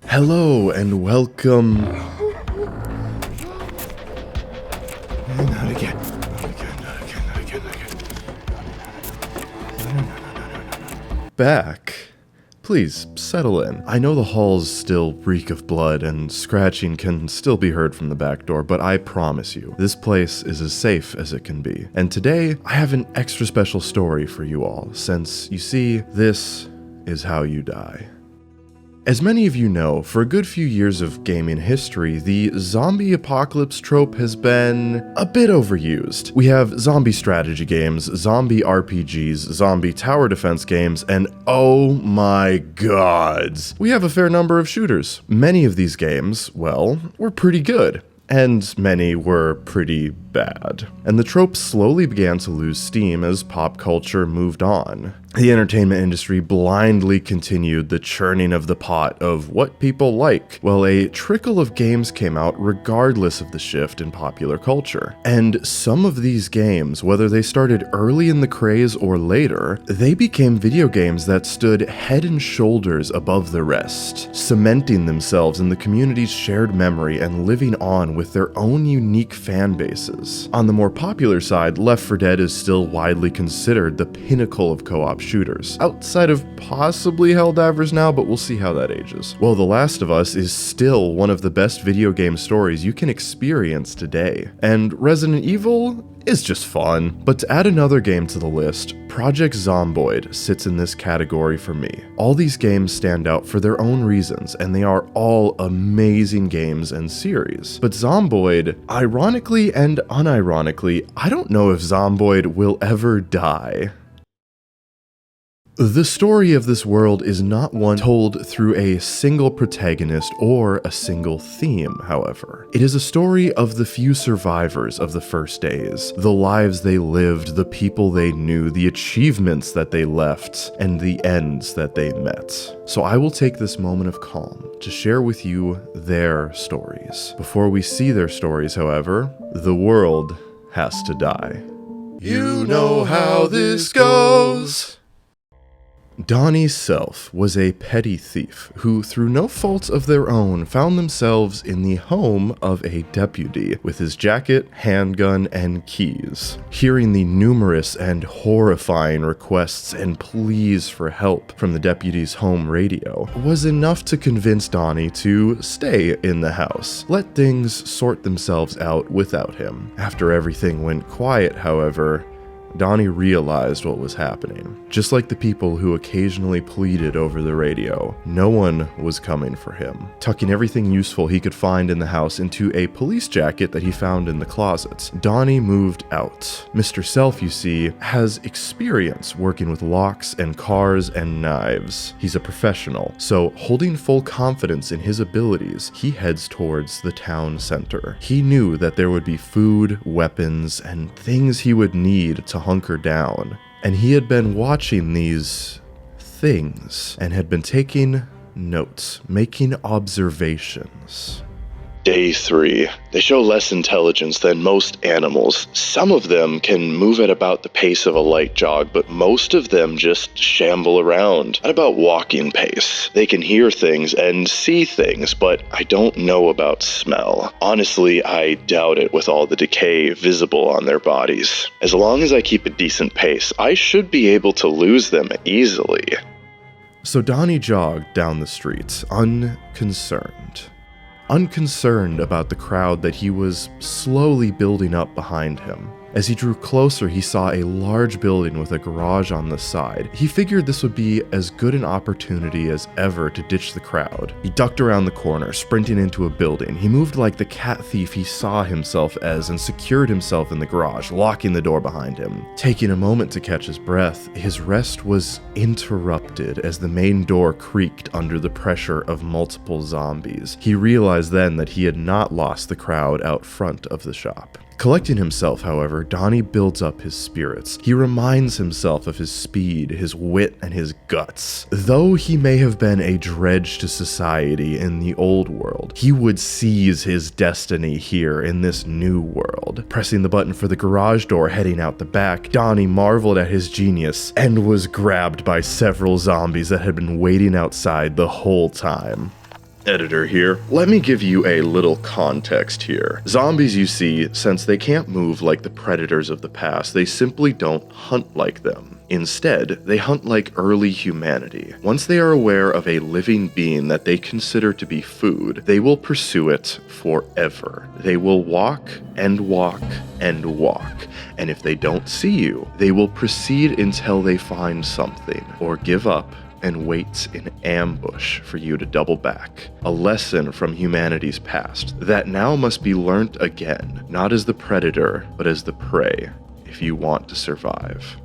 Hello and welcome. Not again. Not again. Back. Please, settle in. I know the halls still reek of blood and scratching can still be heard from the back door, but I promise you, this place is as safe as it can be. And today, I have an extra special story for you all, since, you see, this is how you die. As many of you know, for a good few years of gaming history, the zombie apocalypse trope has been a bit overused. We have zombie strategy games, zombie RPGs, zombie tower defense games, and oh my gods, we have a fair number of shooters. Many of these games, well, were pretty good. And many were pretty bad. And the trope slowly began to lose steam as pop culture moved on. The entertainment industry blindly continued the churning of the pot of what people like, while a trickle of games came out regardless of the shift in popular culture. And some of these games, whether they started early in the craze or later, they became video games that stood head and shoulders above the rest, cementing themselves in the community's shared memory and living on with their own unique fan bases. On the more popular side, Left 4 Dead is still widely considered the pinnacle of co-op shooters, outside of possibly Helldivers now, but we'll see how that ages. Well, The Last of Us is still one of the best video game stories you can experience today, and Resident Evil is just fun. But to add another game to the list, Project Zomboid sits in this category for me. All these games stand out for their own reasons, and they are all amazing games and series. But Zomboid, ironically and unironically, I don't know if Zomboid will ever die. The story of this world is not one told through a single protagonist or a single theme, however. It is a story of the few survivors of the first days, the lives they lived, the people they knew, the achievements that they left, and the ends that they met. So I will take this moment of calm to share with you their stories. Before we see their stories, however, the world has to die. You know how this goes. Donnie Self was a petty thief who, through no fault of their own, found themselves in the home of a deputy with his jacket, handgun, and keys. Hearing the numerous and horrifying requests and pleas for help from the deputy's home radio was enough to convince Donnie to stay in the house, let things sort themselves out without him. After everything went quiet, however, Donnie realized what was happening. Just like the people who occasionally pleaded over the radio, no one was coming for him. Tucking everything useful he could find in the house into a police jacket that he found in the closets, Donnie moved out. Mr. Self, you see, has experience working with locks and cars and knives. He's a professional, so holding full confidence in his abilities, he heads towards the town center. He knew that there would be food, weapons, and things he would need to hunker down, and he had been watching these things and had been taking notes, making observations. Day 3. They show less intelligence than most animals. Some of them can move at about the pace of a light jog, but most of them just shamble around at about walking pace. They can hear things and see things, but I don't know about smell. Honestly, I doubt it with all the decay visible on their bodies. As long as I keep a decent pace, I should be able to lose them easily. So Donnie jogged down the streets, unconcerned about the crowd that he was slowly building up behind him. As he drew closer, he saw a large building with a garage on the side. He figured this would be as good an opportunity as ever to ditch the crowd. He ducked around the corner, sprinting into a building. He moved like the cat thief he saw himself as and secured himself in the garage, locking the door behind him. Taking a moment to catch his breath, his rest was interrupted as the main door creaked under the pressure of multiple zombies. He realized then that he had not lost the crowd out front of the shop. Collecting himself, however, Donnie builds up his spirits. He reminds himself of his speed, his wit, and his guts. Though he may have been a dredge to society in the old world, he would seize his destiny here in this new world. Pressing the button for the garage door heading out the back, Donnie marveled at his genius and was grabbed by several zombies that had been waiting outside the whole time. Editor here. Let me give you a little context here. Zombies, you see, since they can't move like the predators of the past, they simply don't hunt like them. Instead, they hunt like early humanity. Once they are aware of a living being that they consider to be food, they will pursue it forever. They will walk and walk and walk, and if they don't see you, they will proceed until they find something, or give up and waits in ambush for you to double back. A lesson from humanity's past that now must be learnt again, not as the predator, but as the prey, if you want to survive.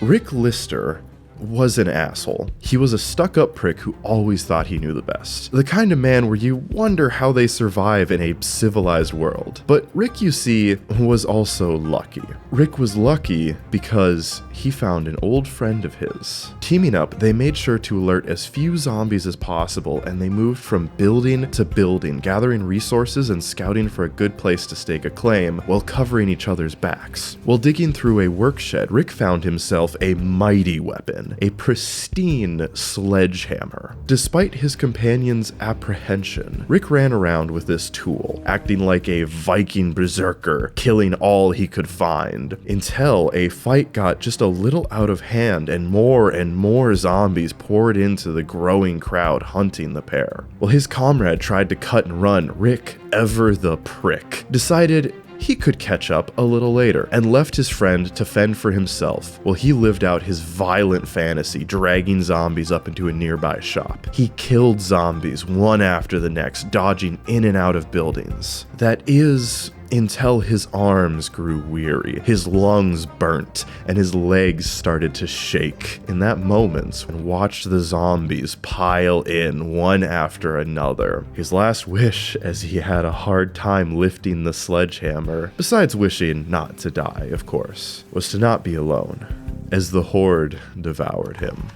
Rick Lister was an asshole. He was a stuck-up prick who always thought he knew the best. The kind of man where you wonder how they survive in a civilized world. But Rick, you see, was also lucky. Rick was lucky because he found an old friend of his. Teaming up, they made sure to alert as few zombies as possible, and they moved from building to building, gathering resources and scouting for a good place to stake a claim while covering each other's backs. While digging through a work shed, Rick found himself a mighty weapon. A pristine sledgehammer. Despite his companion's apprehension, Rick ran around with this tool, acting like a Viking berserker, killing all he could find, until a fight got just a little out of hand and more zombies poured into the growing crowd hunting the pair. While his comrade tried to cut and run, Rick, ever the prick, decided he could catch up a little later, and left his friend to fend for himself while he lived out his violent fantasy, dragging zombies up into a nearby shop. He killed zombies one after the next, dodging in and out of buildings. That is, until his arms grew weary, his lungs burnt, and his legs started to shake. In that moment, and watched the zombies pile in one after another. His last wish, as he had a hard time lifting the sledgehammer, besides wishing not to die, of course, was to not be alone, as the horde devoured him.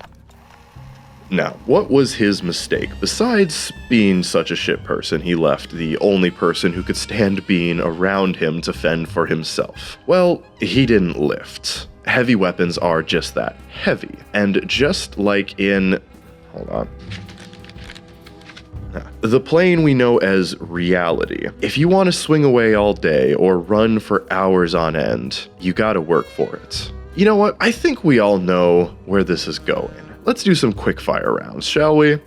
Now, what was his mistake? Besides being such a shit person, he left the only person who could stand being around him to fend for himself. Well, he didn't lift. Heavy weapons are just that, heavy. And just like in... hold on. The plane we know as reality. If you want to swing away all day or run for hours on end, you gotta work for it. You know what? I think we all know where this is going. Let's do some quick fire rounds, shall we?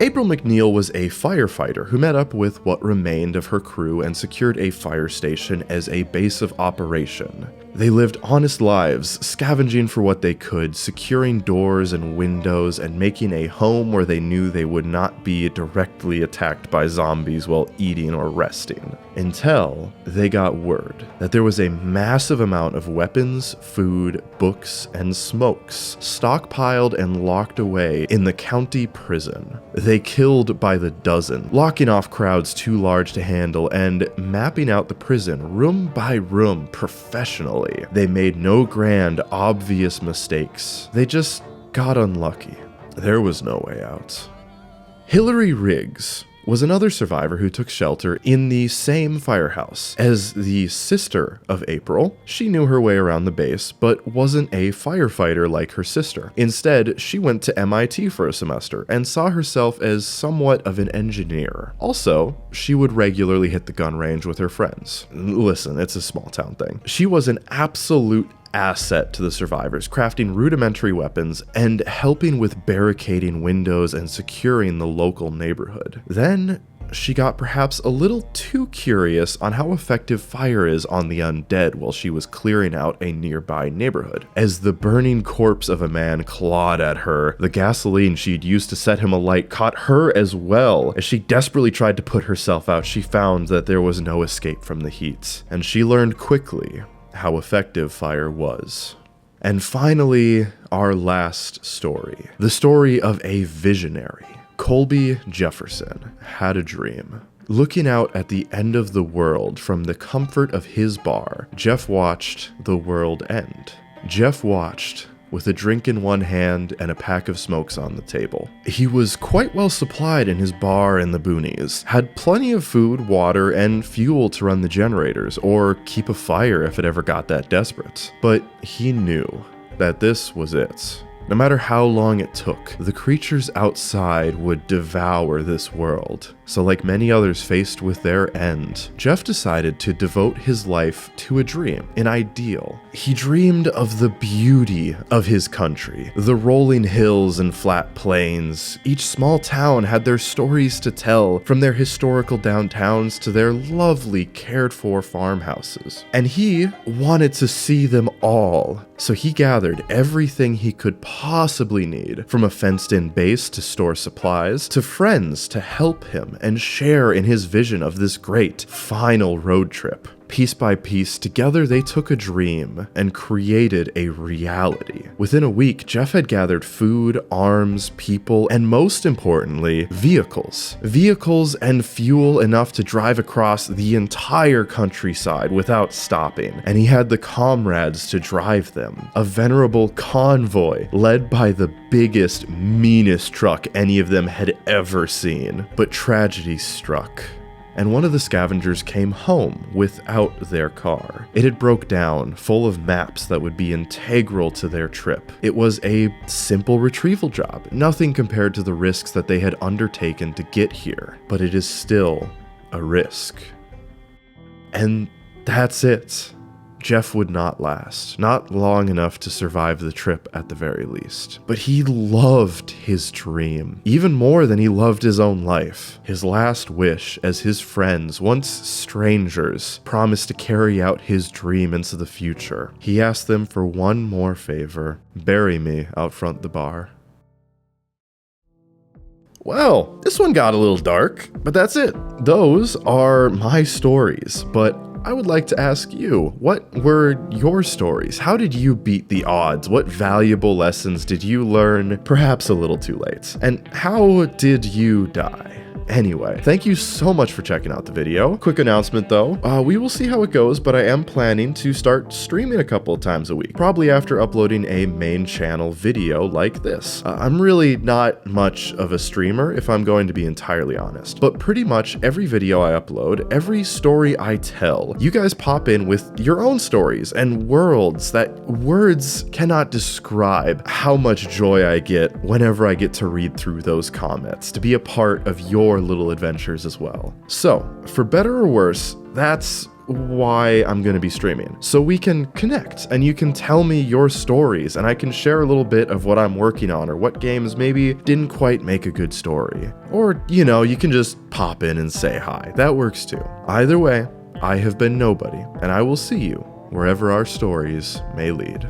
April McNeil was a firefighter who met up with what remained of her crew and secured a fire station as a base of operation. They lived honest lives, scavenging for what they could, securing doors and windows, and making a home where they knew they would not be directly attacked by zombies while eating or resting. Until they got word that there was a massive amount of weapons, food, books, and smokes stockpiled and locked away in the county prison. They killed by the dozen, locking off crowds too large to handle and mapping out the prison room by room professionally. They made no grand, obvious mistakes. They just got unlucky. There was no way out. Hillary Riggs was another survivor who took shelter in the same firehouse. As the sister of April, she knew her way around the base, but wasn't a firefighter like her sister. Instead, she went to MIT for a semester and saw herself as somewhat of an engineer. Also, she would regularly hit the gun range with her friends. Listen, it's a small town thing. She was an absolute asset to the survivors, crafting rudimentary weapons and helping with barricading windows and securing the local neighborhood. Then she got perhaps a little too curious on how effective fire is on the undead while she was clearing out a nearby neighborhood. As the burning corpse of a man clawed at her, the gasoline she'd used to set him alight caught her as well. As she desperately tried to put herself out, she found that there was no escape from the heat, and she learned quickly how effective fire was. And finally, our last story. The story of a visionary. Colby Jefferson had a dream. Looking out at the end of the world from the comfort of his bar, Jeff watched the world end. Jeff watched with a drink in one hand and a pack of smokes on the table. He was quite well supplied in his bar in the boonies, had plenty of food, water, and fuel to run the generators, or keep a fire if it ever got that desperate. But he knew that this was it. No matter how long it took, the creatures outside would devour this world. So like many others faced with their end, Jeff decided to devote his life to a dream, an ideal. He dreamed of the beauty of his country, the rolling hills and flat plains. Each small town had their stories to tell, from their historical downtowns to their lovely cared-for farmhouses. And he wanted to see them all. So he gathered everything he could possibly need, from a fenced-in base to store supplies, to friends to help him and share in his vision of this great final road trip. Piece by piece, together they took a dream and created a reality. Within a week, Jeff had gathered food, arms, people, and most importantly, vehicles. Vehicles and fuel enough to drive across the entire countryside without stopping. And he had the comrades to drive them. A venerable convoy led by the biggest, meanest truck any of them had ever seen. But tragedy struck, and one of the scavengers came home without their car. It had broke down, full of maps that would be integral to their trip. It was a simple retrieval job, nothing compared to the risks that they had undertaken to get here, but it is still a risk. And that's it. Jeff would not last, not long enough to survive the trip at the very least. But he loved his dream, even more than he loved his own life. His last wish, as his friends, once strangers, promised to carry out his dream into the future. He asked them for one more favor: bury me out front the bar. Well, this one got a little dark, but that's it. Those are my stories, but I would like to ask you, what were your stories? How did you beat the odds? What valuable lessons did you learn, perhaps a little too late? And how did you die? Anyway, thank you so much for checking out the video. Quick announcement though, we will see how it goes, but I am planning to start streaming a couple of times a week, probably after uploading a main channel video like this. I'm really not much of a streamer, if I'm going to be entirely honest, but pretty much every video I upload, every story I tell, you guys pop in with your own stories and worlds that words cannot describe how much joy I get whenever I get to read through those comments, to be a part of your little adventures as well. So, for better or worse, that's why I'm going to be streaming. So we can connect and you can tell me your stories and I can share a little bit of what I'm working on or what games maybe didn't quite make a good story. Or, you know, you can just pop in and say hi. That works too. Either way, I have been Nobody, and I will see you wherever our stories may lead.